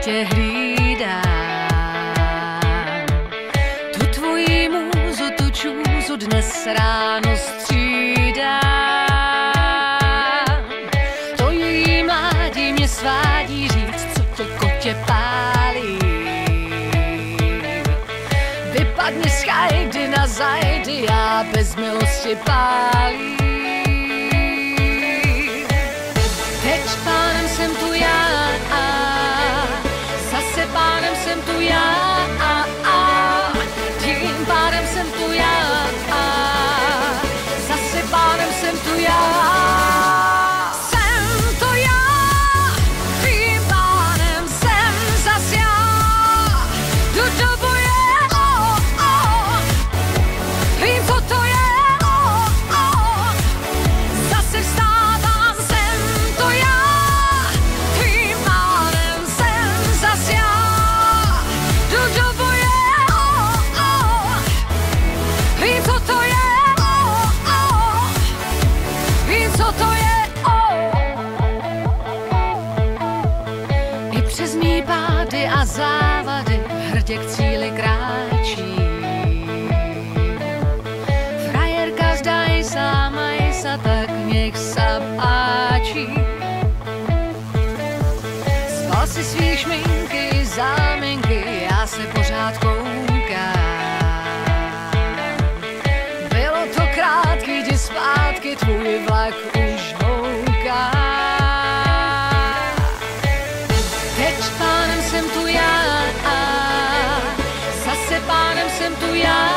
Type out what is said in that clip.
tě hlídám. Tu tvoji můzu, tu čůzu dnes ráno střídám. To její mládí mě svádí říct, co tě kotě pálí. Vypadni z chajdy na zajdy, já bez milosti pálím. Teď pánem jsem tu já, zase pánem jsem tu já, tím pádem jsem tu já, zase pánem jsem tu já. Jsem to já, tím pánem jsem zas já, jdu do boje, vím, co to je, zase vstávám, jsem to já, tím pádem jsem zas já, jdu do boje, vím, co to je, vím, co to je. I přes mý pády a závady hrdě k cíli kráčí. Frajerka zdaj sama sa, tak nech sa páči. Zbal si svý šminky, záminky, já se pořád koukám. Bylo to krátký, jdi zpátky, tvůj vlak už houká. Teď pánem jsem tu já, zase pánem jsem tu já,